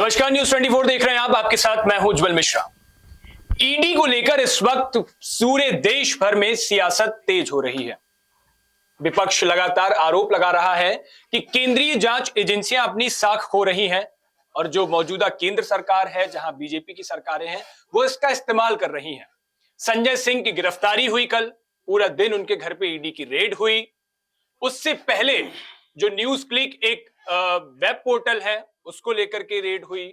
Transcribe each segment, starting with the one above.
नमस्कार, न्यूज 24 देख रहे हैं आप। आपके साथ मैं हूं उज्जवल मिश्रा। ईडी को लेकर इस वक्त पूरे देश भर में सियासत तेज हो रही है। विपक्ष लगातार आरोप लगा रहा है कि केंद्रीय जांच एजेंसियां अपनी साख खो रही हैं और जो मौजूदा केंद्र सरकार है, जहां बीजेपी की सरकारें हैं, वो इसका इस्तेमाल कर रही हैं। संजय सिंह की गिरफ्तारी हुई कल, पूरा दिन उनके घर पे ईडी की रेड हुई। उससे पहले जो न्यूज क्लिक एक वेब पोर्टल है, उसको लेकर के रेड हुई।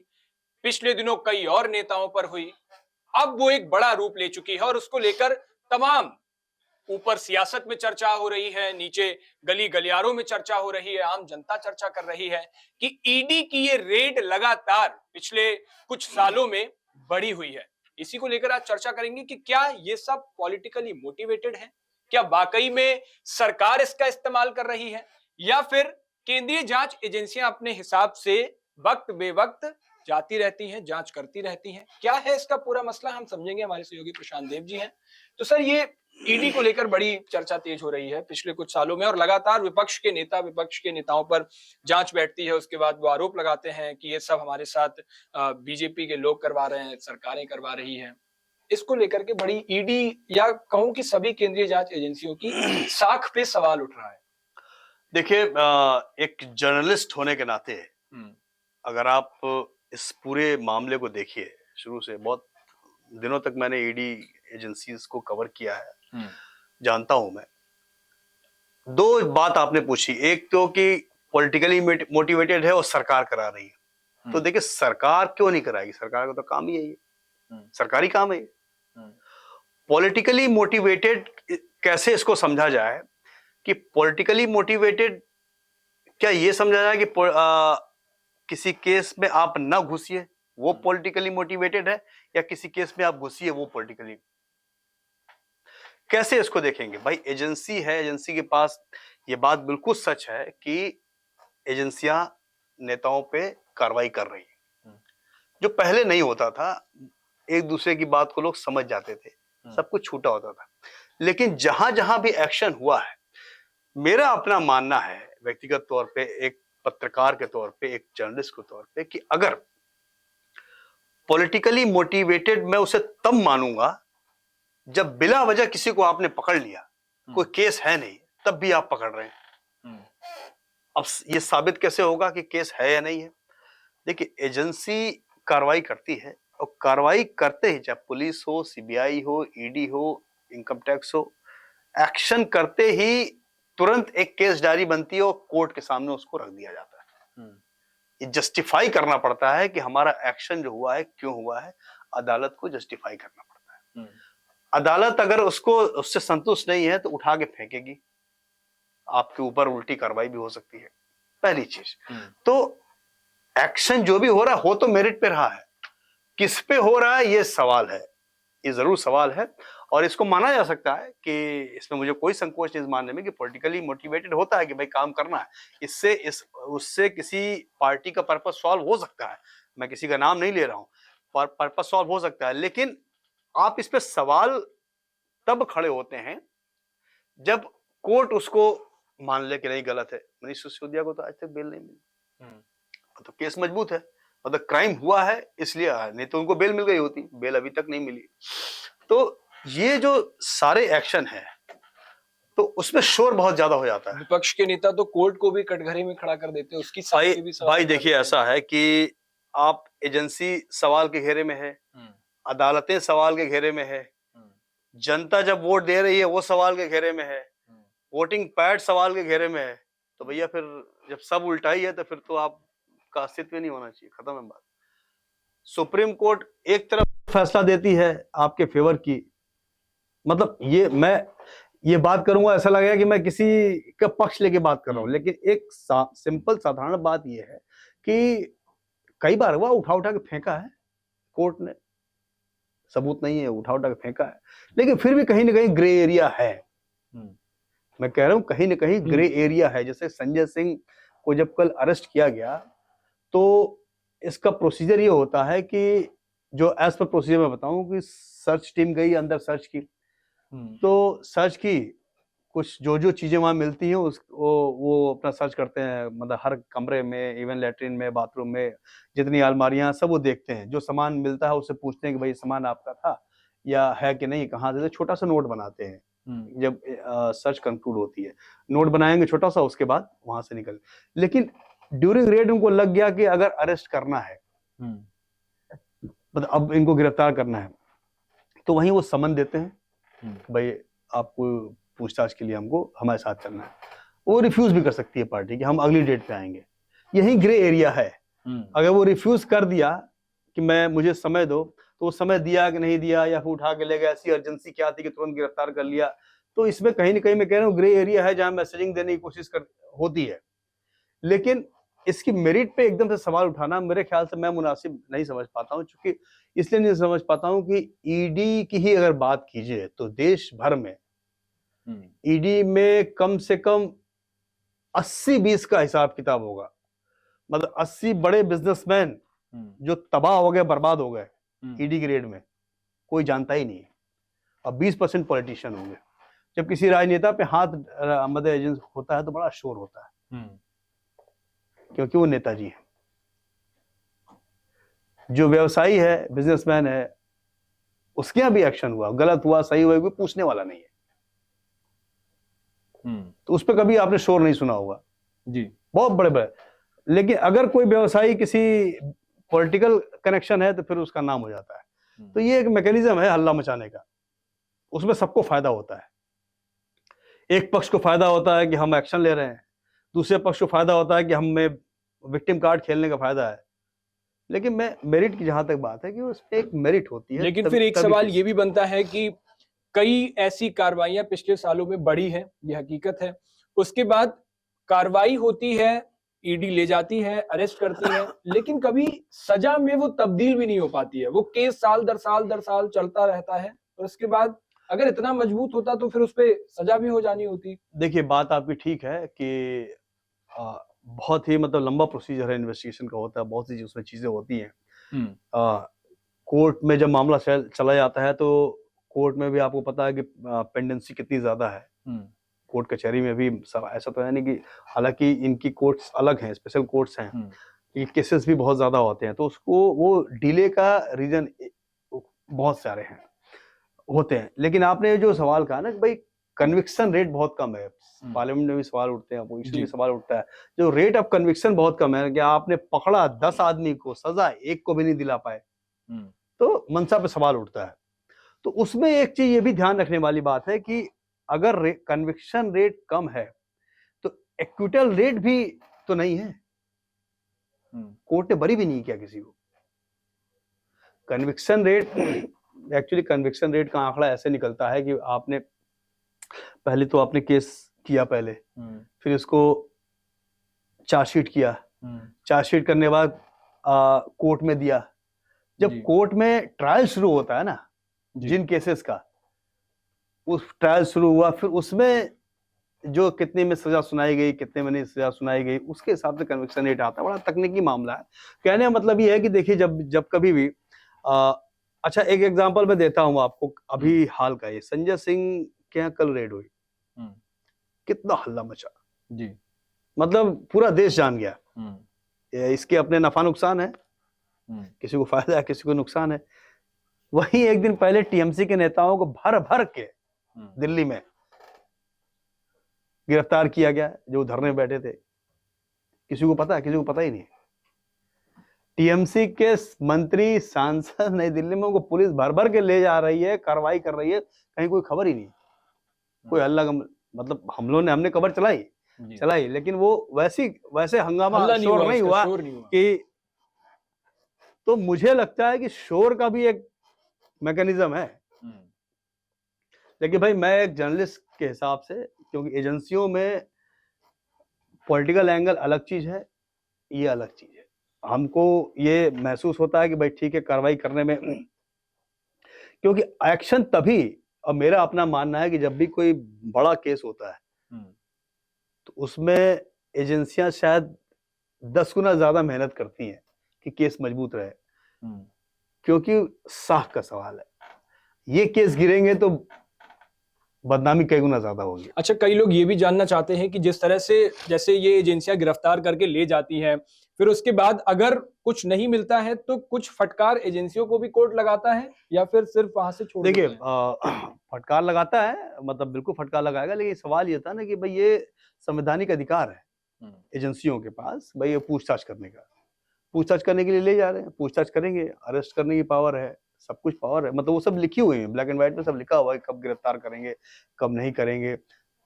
पिछले दिनों कई और नेताओं पर हुई। अब वो एक बड़ा रूप ले चुकी है और उसको लेकर तमाम ऊपर सियासत में चर्चा हो रही है, नीचे गली गलियारों में चर्चा हो रही है, आम जनता चर्चा कर रही है कि ईडी की ये रेड लगातार पिछले कुछ सालों में बढ़ी हुई है। इसी को लेकर आज चर्चा करेंगे कि क्या ये सब पॉलिटिकली मोटिवेटेड है, क्या वाकई में सरकार इसका इस्तेमाल कर रही है, या फिर केंद्रीय जांच एजेंसियां अपने हिसाब से वक्त बेवक्त जाती रहती हैं, जांच करती रहती हैं। क्या है इसका पूरा मसला, हम समझेंगे। हमारे सहयोगी प्रशांत देव जी हैं। तो सर, ये ईडी को लेकर बड़ी चर्चा तेज हो रही है पिछले कुछ सालों में और लगातार विपक्ष के नेताओं पर जांच बैठती है। उसके बाद वो आरोप लगाते हैं कि ये सब हमारे साथ बीजेपी के लोग करवा रहे हैं, सरकारें करवा रही हैं। इसको लेकर के बड़ी ईडी या कहूं कि सभी केंद्रीय जांच एजेंसियों की साख पे सवाल उठ रहा है। देखिए, एक जर्नलिस्ट होने के नाते अगर आप इस पूरे मामले को देखिए, शुरू से बहुत दिनों तक मैंने ईडी एजेंसीज को कवर किया है, जानता हूं मैं। दो बात आपने पूछी, एक तो कि पॉलिटिकली मोटिवेटेड है और सरकार करा रही है। तो देखिए, सरकार क्यों नहीं कराएगी? सरकार का तो काम ही है ये, सरकारी काम है ये। पॉलिटिकली मोटिवेटेड कैसे इसको समझा जाए कि पॉलिटिकली मोटिवेटेड क्या ये समझा जाए कि किसी केस में आप ना घुसिए वो पॉलिटिकली मोटिवेटेड है, या किसी केस में आप घुसिए वो पॉलिटिकली? कैसे इसको देखेंगे भाई? एजेंसी है, एजेंसी के पास ये बात बिल्कुल सच है कि एजेंसियां नेताओं पे कार्रवाई कर रही है, जो पहले नहीं होता था। एक दूसरे की बात को लोग समझ जाते थे, सब कुछ छूटा होता था। लेकिन जहां जहां भी एक्शन हुआ है, मेरा अपना मानना है व्यक्तिगत तौर पे, एक पत्रकार के तौर पे, एक जर्नलिस्ट के तौर पे, कि अगर पॉलिटिकली मोटिवेटेड, मैं उसे तब मानूंगा जब बिला वजह किसी को आपने पकड़ लिया, कोई केस है नहीं, तब भी आप पकड़ रहे हैं। अब ये साबित कैसे होगा कि केस है या नहीं है? देखिए, एजेंसी कार्रवाई करती है और कार्रवाई करते ही, चाहे पुलिस हो, सीबीआई हो, ईडी हो, इनकम टैक्स हो, एक्शन करते ही तुरंत एक केस डायरी बनती है और कोर्ट के सामने उसको रख दिया जाता है। ये जस्टिफाई करना पड़ता है कि हमारा एक्शन जो हुआ है क्यों हुआ है, अदालत को जस्टिफाई करना पड़ता है। अदालत अगर उससे संतुष्ट नहीं है तो उठा के फेंकेगी, आपके ऊपर उल्टी कार्रवाई भी हो सकती है, पहली चीज। तो एक्शन जो भी हो रहा है, हो तो मेरिट पे रहा है, किस पे हो रहा है ये सवाल है, ये जरूर सवाल है। और इसको माना जा सकता है कि इसमें मुझे कोई संकोच नहीं इस मानने में कि पॉलिटिकली मोटिवेटेड होता है कि भाई काम करना है, उससे किसी पार्टी का पर्पस सॉल्व हो सकता है। मैं किसी का नाम नहीं ले रहा हूं, पर्पस सॉल्व हो सकता है। लेकिन आप इस पे सवाल तब खड़े होते हैं जब कोर्ट उसको मान ले कि नहीं, गलत है। मनीष सिसोदिया को तो आज तक बेल नहीं मिली, तो केस मजबूत है, मतलब क्राइम हुआ है इसलिए, नहीं तो उनको बेल मिल गई होती, बेल अभी तक नहीं मिली। तो ये जो सारे एक्शन है, तो उसमें शोर बहुत ज्यादा हो जाता है। विपक्ष के नेता तो कोर्ट को भी कटघरे में खड़ा कर देते हैं, उसकी भाई देखिए, ऐसा है कि आप एजेंसी सवाल के घेरे में है, अदालतें सवाल के घेरे में है, जनता जब वोट दे रही है वो सवाल के घेरे में है, वोटिंग पैड सवाल के घेरे में है। तो भैया फिर जब सब उल्टा ही है तो फिर तो आपका अस्तित्व नहीं होना चाहिए, खत्म है बात। सुप्रीम कोर्ट एक तरफ फैसला देती है आपके फेवर की, मतलब ये बात करूंगा ऐसा लगेगा कि मैं किसी का पक्ष लेके बात कर रहा हूं, लेकिन एक सिंपल साधारण बात यह है कि कई बार हुआ, उठा उठा के फेंका है कोर्ट ने, सबूत नहीं है, उठा उठा के फेंका है, लेकिन फिर भी कहीं ना कहीं ग्रे एरिया है। मैं कह रहा हूं कहीं ना कहीं ग्रे एरिया है। जैसे संजय सिंह को जब कल अरेस्ट किया गया, तो इसका प्रोसीजर ये होता है कि जो एज पर प्रोसीजर मैं बताऊं कि सर्च टीम गई अंदर, सर्च की, तो सर्च की, कुछ जो चीजें वहां मिलती हैं वो अपना सर्च करते हैं, मतलब हर कमरे में, इवन लेटरिन में, बाथरूम में जितनी अलमारियां सब वो देखते हैं, जो सामान मिलता है उससे पूछते हैं कि भाई सामान आपका था या है कि नहीं, कहाँ से, छोटा सा नोट बनाते हैं जब सर्च कंक्लूड होती है, नोट बनाएंगे छोटा सा, उसके बाद वहां से निकल। लेकिन ड्यूरिंग रेड उनको लग गया कि अगर अरेस्ट करना है, मतलब अब इनको गिरफ्तार करना है, तो वहीं वो समन देते हैं, भाई आपको पूछताछ के लिए हमको हमारे साथ चलना है। वो रिफ्यूज भी कर सकती है पार्टी कि हम अगली डेट पे आएंगे, यही ग्रे एरिया है। अगर वो रिफ्यूज कर दिया कि मुझे समय दो, तो वो समय दिया कि नहीं दिया, या फिर उठा के ले गया, ऐसी अर्जेंसी क्या थी कि तुरंत गिरफ्तार कर लिया, तो इसमें कहीं ना कहीं मैं कह रहा हूँ ग्रे एरिया है, जहां मैसेजिंग देने की कोशिश होती है। लेकिन इसकी मेरिट पे एकदम से सवाल उठाना मेरे ख्याल से मैं मुनासिब नहीं समझ पाता हूँ, क्योंकि इसलिए नहीं समझ पाता हूँ कि ईडी की ही अगर बात कीजिए तो देश भर में ईडी में कम से कम 80-20 का हिसाब किताब होगा। मतलब 80 बड़े बिजनेसमैन जो तबाह हो गए, बर्बाद हो गए ईडी ग्रेड में, कोई जानता ही नहीं। अब 20% पॉलिटिशियन होंगे। जब किसी राजनेता पे हाथ मतलब एजेंस होता है तो बड़ा शोर होता है, क्योंकि वो नेताजी है। जो व्यवसायी है, बिजनेसमैन है, उसके यहाँ भी एक्शन हुआ, गलत हुआ सही हुआ, कोई पूछने वाला नहीं है। तो उस पर कभी आपने शोर नहीं सुना होगा जी, बहुत बड़े बड़े। लेकिन अगर कोई व्यवसायी किसी पॉलिटिकल कनेक्शन है तो फिर उसका नाम हो जाता है। तो ये एक मैकेनिज्म है हल्ला मचाने का, उसमें सबको फायदा होता है। एक पक्ष को फायदा होता है कि हम एक्शन ले रहे हैं, दूसरे पक्ष को फायदा होता है कि हमें विक्टिम कार्ड खेलने का फायदा है। लेकिन मैं मेरिट की जहां तक बात है कि उसमें एक मेरिट होती है। लेकिन फिर एक सवाल ये भी बनता है कि कई ऐसी कार्रवाइयां पिछले सालों में बढ़ी है, ये हकीकत है, उसके बाद कार्रवाई होती है, ईडी ले जाती है, अरेस्ट करती है, लेकिन कभी सजा में वो तब्दील भी नहीं हो पाती है। वो केस साल दर साल चलता रहता है, और उसके बाद अगर इतना मजबूत होता तो फिर उस पर सजा भी हो जानी होती। देखिए, बात आपकी ठीक है कि बहुत ही मतलब लंबा प्रोसीजर है, इन्वेस्टिगेशन का होता है, बहुत सी उसमें चीजें होती हैं। कोर्ट में जब मामला चला जाता है तो कोर्ट में भी आपको पता है कि पेंडेंसी कितनी ज्यादा है। कोर्ट कचहरी में भी ऐसा तो है नहीं कि, हालांकि इनकी कोर्ट्स अलग हैं, स्पेशल कोर्ट्स हैं, ये केसेस भी बहुत ज्यादा होते हैं, तो उसको वो डिले का रीजन बहुत सारे हैं होते हैं। लेकिन आपने जो सवाल कहा ना कि भाई कन्विक्शन रेट बहुत कम है, पार्लियामेंट में भी सवाल उठते हैं, अपोजिशन में सवाल उठता है, जो रेट ऑफ कन्विक्शन बहुत कम है कि आपने पकड़ा 10 आदमी को, सजा एक को भी नहीं दिला पाए, तो मंशा पे सवाल उठता है। तो उसमें एक चीज ये भी ध्यान रखने वाली बात है कि अगर कन्विक्शन रेट कम है तो एक्विटल रेट भी तो नहीं है। कोर्ट ने बरी भी नहीं किया किसी को। Conviction rate, actually conviction rate का आंकड़ा ऐसे निकलता है कि आपने पहले तो आपने केस किया, पहले फिर इसको चार्जशीट किया, चार्जशीट करने के बाद कोर्ट में दिया। जब कोर्ट में ट्रायल शुरू होता है ना, जिन केसेस का, उस ट्रायल शुरू हुआ, फिर उसमें जो कितने में सजा सुनाई गई, कितने में नहीं सजा सुनाई गई, उसके हिसाब से कन्विक्शन रेट आता है। बड़ा तकनीकी मामला है। कहने का मतलब ये है कि देखिए, जब कभी भी अच्छा, एक एग्जांपल मैं देता हूं आपको, अभी हाल का, ये संजय सिंह के यहाँ कल रेड हुई, कितना हल्ला मचा जी, मतलब पूरा देश जान गया। इसके अपने नफा नुकसान है, किसी को फायदा है, किसी को नुकसान है। वहीं एक दिन पहले टीएमसी के नेताओं को भर भर के दिल्ली में गिरफ्तार किया गया, जो धरने में बैठे थे। किसी को पता है? किसी को पता ही नहीं। टीएमसी के मंत्री, सांसद नई दिल्ली में, उनको पुलिस भर भर के ले जा रही है, कार्रवाई कर रही है, कहीं कोई खबर ही नहीं, कोई हल्ला। मतलब हमने खबर चलाई, लेकिन वो वैसे हंगामा शोर नहीं हुआ कि, तो मुझे लगता है कि शोर का भी एक मैकेनिज्म है। लेकिन भाई, मैं एक जर्नलिस्ट के हिसाब से, क्योंकि एजेंसियों में पॉलिटिकल एंगल अलग चीज है, ये अलग चीज है। हमको ये महसूस होता है कि भाई ठीक है, कार्रवाई करने में, क्योंकि एक्शन तभी, और मेरा अपना मानना है कि जब भी कोई बड़ा केस होता है तो उसमें एजेंसियां शायद 10 गुना ज्यादा मेहनत करती हैं कि केस मजबूत रहे, क्योंकि साख का सवाल है। ये केस गिरेंगे तो बदनामी कई गुना ज्यादा होगी। अच्छा, कई लोग ये भी जानना चाहते हैं कि जिस तरह से जैसे ये एजेंसियां गिरफ्तार करके ले जाती हैं, फिर उसके बाद अगर कुछ नहीं मिलता है तो कुछ फटकार एजेंसियों को भी कोर्ट लगाता है या फिर सिर्फ वहां से छोड़ देखिए देता है? फटकार लगाता है, मतलब बिल्कुल फटकार लगाएगा, लेकिन सवाल ये था ना कि भाई ये संवैधानिक अधिकार है एजेंसियों के पास, भाई ये पूछताछ करने का, पूछताछ करने के लिए ले जा रहे हैं, पूछताछ करेंगे, अरेस्ट करने की पावर है, सब कुछ पावर है, मतलब वो सब लिखी हुई है, ब्लैक एंड व्हाइट में सब लिखा हुआ है, कब गिरफ्तार करेंगे, कब नहीं करेंगे,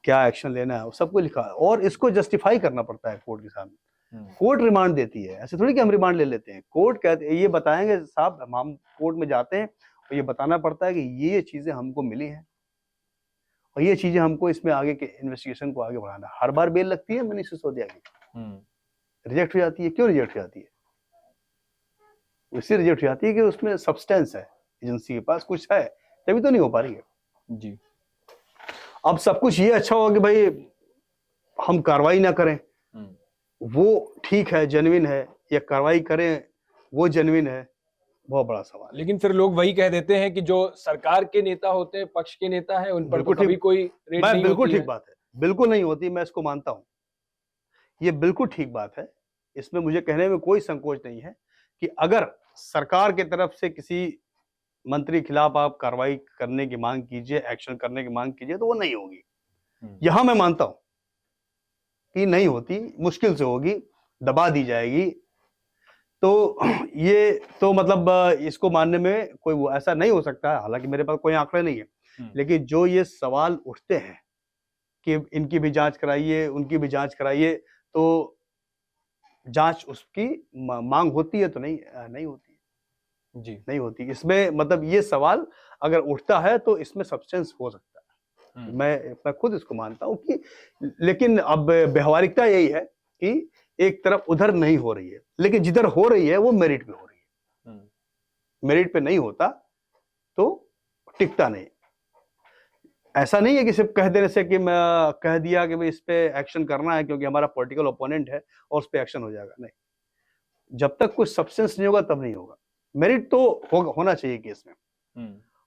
क्या एक्शन लेना है, सब कुछ लिखा है, और इसको जस्टिफाई करना पड़ता है कोर्ट के सामने। कोर्ट रिमांड देती है, ऐसे थोड़ी कि हम रिमांड ले लेते हैं, कोर्ट कहते ये बताएंगे साहब, हम कोर्ट में जाते हैं और ये बताना पड़ता है कि ये चीजें हमको मिली हैं और ये चीजें हमको इसमें आगे के इन्वेस्टिगेशन को आगे बढ़ाना। हर बार बेल लगती है मनीष सिसोदिया की, रिजेक्ट हो जाती है, क्यों रिजेक्ट हो जाती है? इससे रिजेक्ट हो जाती है कि उसमें सब्सटेंस है, एजेंसी के पास कुछ है, तभी तो नहीं हो पा रही है जी। अब सब कुछ ये अच्छा होगा कि भाई हम कार्रवाई ना करें, वो ठीक है, जेन्युइन है, या कार्रवाई करें वो जेन्युइन है, बहुत बड़ा सवाल है। लेकिन फिर लोग वही कह देते हैं कि जो सरकार के नेता होते हैं, पक्ष के नेता है, उन पर तो कभी कोई रेड नहीं बिल्कुल होती ठीक है। बात है, बिल्कुल नहीं होती, मैं इसको मानता हूं, ये बिल्कुल ठीक बात है, इसमें मुझे कहने में कोई संकोच नहीं है कि अगर सरकार की तरफ से किसी मंत्री के खिलाफ आप कार्रवाई करने की मांग कीजिए, एक्शन करने की मांग कीजिए, तो वो नहीं होगी। यहां मैं मानता हूं कि नहीं होती, मुश्किल से होगी, दबा दी जाएगी, तो ये तो मतलब इसको मानने में कोई वो ऐसा नहीं हो सकता है, हालांकि मेरे पास कोई आंकड़े नहीं है, लेकिन जो ये सवाल उठते हैं कि इनकी भी जांच कराइए, उनकी भी जांच कराइए, तो जांच उसकी मांग होती है तो नहीं होती जी। नहीं होती। इसमें मतलब ये सवाल अगर उठता है तो इसमें सब्सटेंस हो सकता है, मैं खुद इसको मानता हूं कि, लेकिन अब व्यवहारिकता यही है कि एक तरफ उधर नहीं हो रही है, लेकिन जिधर हो रही है वो मेरिट पे हो रही है, मेरिट पे नहीं होता तो टिकता नहीं। ऐसा नहीं है कि सिर्फ कह देने से कि मैं कह दिया कि भाई इस पे एक्शन करना है क्योंकि हमारा पॉलिटिकल ओपोनेंट है और उस पे एक्शन हो जाएगा, नहीं, जब तक कुछ सब्सटेंस नहीं होगा तब नहीं होगा। मेरिट तो होना चाहिए केस में।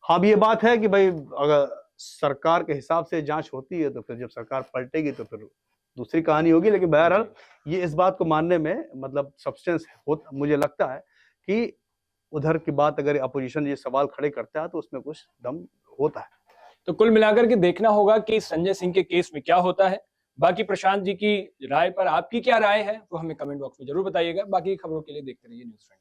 हाँ, ये बात है कि भाई अगर सरकार के हिसाब से जांच होती है तो फिर जब सरकार पलटेगी तो फिर दूसरी कहानी होगी, लेकिन बहरहाल ये इस बात को मानने में मतलब सब्सटेंस मुझे लगता है कि उधर की बात अगर अपोजिशन ये सवाल खड़े करता है तो उसमें कुछ दम होता है। तो कुल मिलाकर के देखना होगा कि संजय सिंह के केस में क्या होता है। बाकी प्रशांत जी की राय पर आपकी क्या राय है वो हमें कमेंट बॉक्स में जरूर बताइएगा। बाकी खबरों के लिए देखते रहिए न्यूज़ 24।